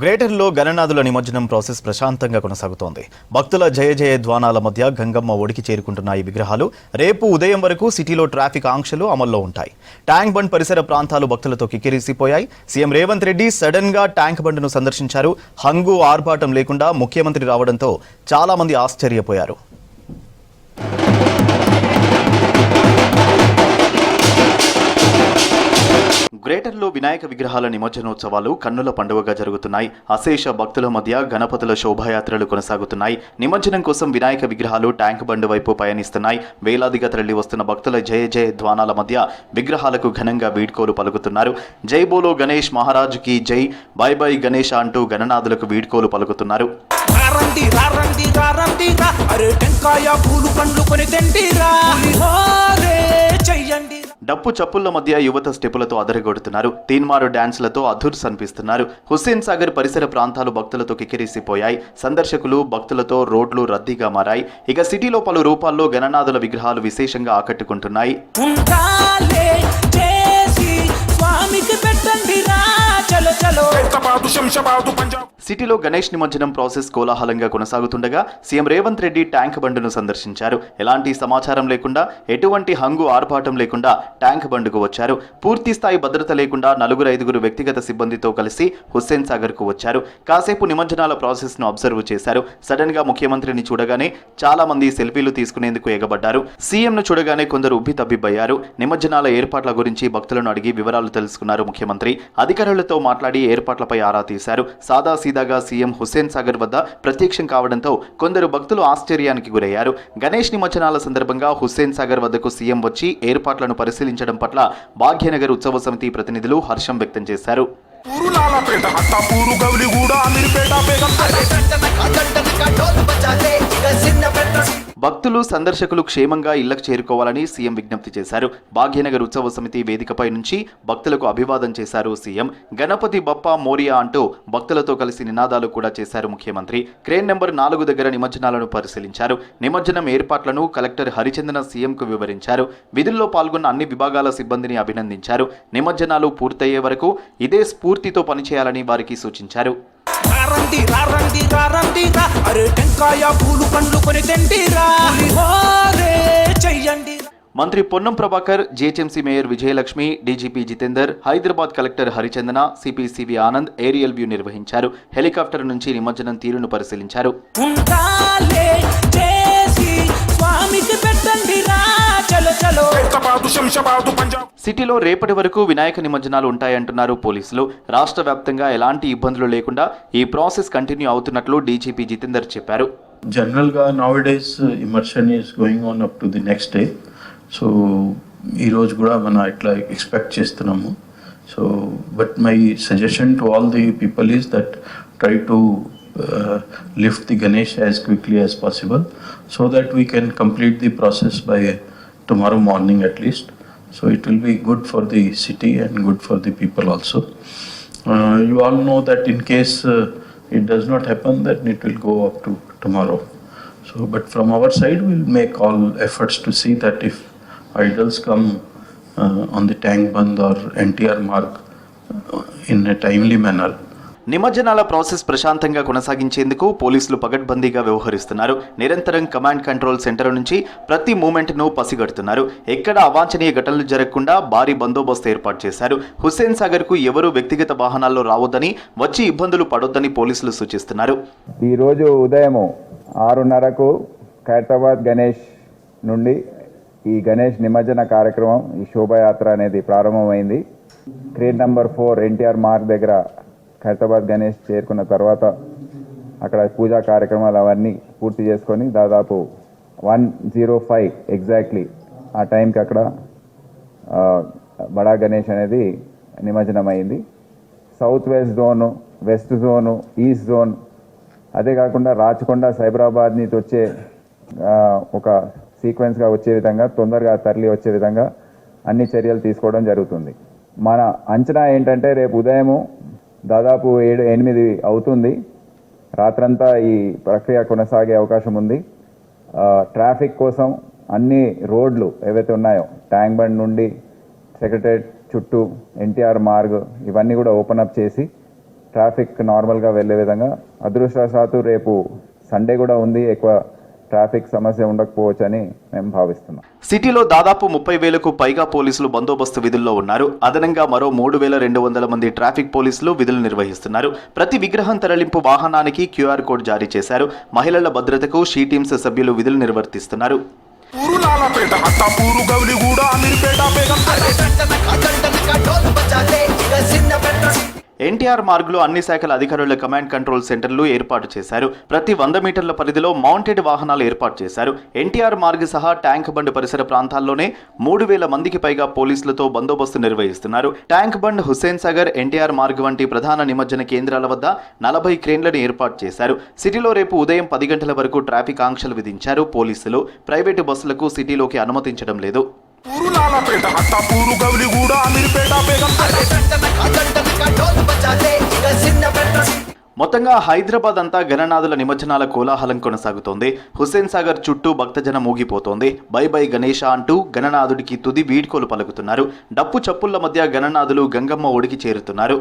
గ్రేటర్లో గణనాథుల నిమజ్జనం ప్రాసెస్ ప్రశాంతంగా కొనసాగుతోంది. భక్తుల జయ జయ ధ్వానాల మధ్య గంగమ్మ ఒడికి చేరుకుంటున్న ఈ విగ్రహాలు రేపు ఉదయం వరకు సిటీలో ట్రాఫిక్ ఆంక్షలు అమల్లో ఉంటాయి. ట్యాంక్ బండ్ పరిసర ప్రాంతాలు భక్తులతో కిక్కిరిసిపోయాయి. సీఎం రేవంత్ రెడ్డి సడన్ గా ట్యాంక్ బండ్ను సందర్శించారు. హంగు ఆర్భాటం లేకుండా ముఖ్యమంత్రి రావడంతో చాలా మంది ఆశ్చర్యపోయారు. గ్రేటర్లో వినాయక విగ్రహాల నిమజ్జనోత్సవాలు కన్నుల పండుగగా జరుగుతున్నాయి. అశేష భక్తుల మధ్య గణపతుల శోభాయాత్రలు కొనసాగుతున్నాయి. నిమజ్జనం కోసం వినాయక విగ్రహాలు ట్యాంక్ బండ్ వైపు పయనిస్తున్నాయి. వేలాదిగా తరలి వస్తున్న భక్తుల జయ జయ ధ్వానాల మధ్య విగ్రహాలకు ఘనంగా వీడ్కోలు పలుకుతున్నారు. జై బోలో గణేష్ మహారాజుకి జై, బై బై గణేష్ అంటూ గణనాథులకు వీడ్కోలు పలుకుతున్నారు. డప్పు చప్పుళ్ల మధ్య యువత స్టెప్పులతో అదరగొడుతున్నారు. తీన్మారు డాన్స్లతో అధుర్స్ అనిపిస్తున్నారు. హుస్సేన్ సాగర్ పరిసర ప్రాంతాలు భక్తులతో కిక్కిరిసిపోయాయి. సందర్శకులు భక్తులతో రోడ్లు రద్దీగా మారాయి. ఇక సిటీలో పలు రూపాల్లో గణనాథుల విగ్రహాలు విశేషంగా ఆకట్టుకుంటున్నాయి. సిటీలో గణేష్ నిమజ్జనం ప్రాసెస్ కోలాహలంగా కొనసాగుతుండగా సీఎం రేవంత్ రెడ్డి ట్యాంక్ బండ్ను సందర్శించారు. ఎలాంటి సమాచారం లేకుండా, ఎటువంటి హంగు ఆర్భాటం లేకుండా ట్యాంక్ బండ్కు వచ్చారు. పూర్తి స్థాయి భద్రత లేకుండా 4-5 వ్యక్తిగత సిబ్బందితో కలిసి హుస్సేన్ సాగర్ కు వచ్చారు. కాసేపు నిమజ్జనాల ప్రాసెస్ ను అబ్జర్వ్ చేశారు. సడన్ గా ముఖ్యమంత్రిని చూడగానే చాలా మంది సెల్ఫీలు తీసుకునేందుకు ఎగబడ్డారు. సీఎం ను చూడగానే కొందరు ఉబ్బి తబ్బిబ్బయ్యారు. నిమజ్జనాల ఏర్పాట్ల గురించి భక్తులను అడిగి వివరాలు తెలుసుకున్నారు ముఖ్యమంత్రి. అధికారులతో మాట్లాడి ఏర్పాట్లపై ఆరా తీశారు. సాదాసీదాగా సీఎం హుస్సేన్ సాగర్ వద్ద ప్రత్యక్షం కావడంతో కొందరు భక్తులు ఆశ్చర్యానికి గురయ్యారు. గణేష్ నిమజ్జనాల సందర్భంగా హుస్సేన్ సాగర్ వద్దకు సీఎం వచ్చి ఏర్పాట్లను పరిశీలించడం పట్ల భాగ్యనగర్ ఉత్సవ సమితి ప్రతినిధులు హర్షం వ్యక్తం చేశారు. భక్తులు సందర్శకులు క్షేమంగా ఇళ్లకు చేరుకోవాలని సీఎం విజ్ఞప్తి చేశారు. భాగ్యనగర్ ఉత్సవ సమితి వేదికపై నుంచి భక్తులకు అభివాదం చేశారు సీఎం. గణపతి బప్పా మోరియా అంటూ భక్తులతో కలిసి నినాదాలు కూడా చేశారు ముఖ్యమంత్రి. క్రేన్ నెంబర్ 4 దగ్గర నిమజ్జనాలను పరిశీలించారు. నిమజ్జనం ఏర్పాట్లను కలెక్టర్ హరిచందన సీఎంకు వివరించారు. విధుల్లో పాల్గొన్న అన్ని విభాగాల సిబ్బందిని అభినందించారు. నిమజ్జనాలు పూర్తయ్యే వరకు ఇదే స్ఫూర్తితో పనిచేయాలని వారికి సూచించారు. మంత్రి Ponnam Prabhakar, GHMC mayor Vijayalakshmi, DGP Jitender, Hyderabad collector Harichandana, CP CV Anand aerial view నిర్వహించారు. హెలికాప్టర్ నుంచి నిమజ్జనం తీరును పరిశీలించారు. సిటీలో రేపటి వరకు వినాయక నిమజ్జనాలు ఉంటాయంటున్నారు పోలీసులు. రాష్ట్ర వ్యాప్తంగా ఎలాంటి ఇబ్బందులు లేకుండా ఈ ప్రాసెస్ కంటిన్యూ అవుతున్నట్లు డీజీపీ జితేందర్ చెప్పారు. జనరల్ గా నౌడేస్ immersion is going on up to the next day. So ఈ రోజు కూడా మనం ఇట్లా ఎక్స్పెక్ట్ చేస్తున్నాము. So but my suggestion to all the people is that try to lift the Ganesh as quickly as possible so that we can complete the process by tomorrow morning at least. So it will be good for the city and good for the people also. You all know that in case it does not happen, then it will go up to tomorrow. So but from our side we will make all efforts to see that if idols come on the tank band or NTR mark in a timely manner. నిమజ్జనాల process ప్రశాంతంగా కొనసాగించేందుకు పోలీసులు పగడ్బందీగా వ్యవహరిస్తున్నారు. నిరంతరం command control centre నుంచి ప్రతి మూమెంట్ను పసిగడుతున్నారు. ఎక్కడ అవాంఛనీయ ఘటనలు జరగకుండా భారీ బందోబస్తు ఏర్పాటు చేశారు. హుస్సేన్ సాగర్ కు ఎవరూ వ్యక్తిగత వాహనాల్లో రావద్దని, వచ్చి ఇబ్బందులు పడొద్దని పోలీసులు సూచిస్తున్నారు. ఈ రోజు ఉదయం 6:30కు ఖైరతాబాద్ గణేష్ నుండి ఈ గణేష్ నిమజ్జన కార్యక్రమం, ఈ శోభాయాత్ర అనేది ప్రారంభమైంది. క్రేన్ నంబర్ 4 ఎన్టీఆర్ మార్గ్ దగ్గర ఖైరతాబాద్ గణేష్ చేరుకున్న తర్వాత అక్కడ పూజా కార్యక్రమాలు అవన్నీ పూర్తి చేసుకొని దాదాపు 1:05 ఎగ్జాక్ట్లీ ఆ టైంకి అక్కడ బడా గణేష్ అనేది నిమజ్జనం అయింది. South west zone, west zone, east zone, అదే కాకుండా రాచకొండ సైబరాబాద్ నుంచి వచ్చే ఒక సీక్వెన్స్గా వచ్చే విధంగా, తొందరగా తరలి వచ్చే విధంగా అన్ని చర్యలు తీసుకోవడం జరుగుతుంది. మన అంచనా ఏంటంటే రేపు ఉదయము దాదాపు 7-8 అవుతుంది. రాత్రంతా ఈ ప్రక్రియ కొనసాగే అవకాశం ఉంది. ట్రాఫిక్ కోసం అన్ని రోడ్లు ఏవైతే ఉన్నాయో, ట్యాంక్ బండ్ నుండి సెక్రటరేట్ చుట్టూ, ఎన్టీఆర్ మార్గ్, ఇవన్నీ కూడా ఓపెన్ అప్ చేసి ట్రాఫిక్ నార్మల్గా వెళ్ళే విధంగా, అదృష్టవశాత్తు రేపు సండే కూడా ఉంది, ఎక్కువ ట్రాఫిక్ సమస్య ఉండకపోవచ్చని మేము భావిస్తున్నాం. సిటీలో దాదాపు 30,000కు పైగా పోలీసులు బందోబస్తు విధుల్లో ఉన్నారు. అదనంగా మరో 3,200 మంది ట్రాఫిక్ పోలీసులు విధులు నిర్వహిస్తున్నారు. ప్రతి విగ్రహం తరలింపు వాహనానికి QR కోడ్ జారీ చేశారు. మహిళల భద్రతకు షీ టీమ్స్ సభ్యులు విధులు నిర్వర్తిస్తున్నారు. పూరులాలపేట అత్తాపూరు గౌలిగూడ అమీర్పేట ఎన్టీఆర్ మార్గులో అన్ని శాఖల అధికారుల కమాండ్ కంట్రోల్ సెంటర్లు ఏర్పాటు చేశారు. ప్రతి 100 మీటర్ల పరిధిలో మౌంటెడ్ వాహనాలు ఏర్పాటు చేశారు. ఎన్టీఆర్ మార్గ్ సహా ట్యాంక్ బండ్ పరిసర ప్రాంతాల్లోనే 3,000 మందికి పైగా పోలీసులతో బందోబస్తు నిర్వహిస్తున్నారు. ట్యాంక్ బండ్, హుస్సేన్ సాగర్, ఎన్టీఆర్ మార్గ్ వంటి ప్రధాన నిమజ్జన కేంద్రాల వద్ద 40 క్రేన్లను ఏర్పాటు చేశారు. సిటీలో రేపు ఉదయం 10 గంటల వరకు ట్రాఫిక్ ఆంక్షలు విధించారు పోలీసులు. ప్రైవేటు బస్సులకు సిటీలోకి అనుమతించడం లేదు. పూరులాలపేట అత్తాపూరు గౌలిగూడ అమీర్పేట మొత్తంగా హైదరాబాద్ అంతా గణనాథుల నిమజ్జనాల కోలాహలం కొనసాగుతోంది. హుస్సేన్ సాగర్ చుట్టూ భక్తజనం మూగిపోతోంది. బై బై గణేష అంటూ గణనాథుడికి తుది వీడ్కోలు పలుకుతున్నారు. డప్పు చప్పుళ్ల మధ్య గణనాథులు గంగమ్మ ఒడికి చేరుతున్నారు.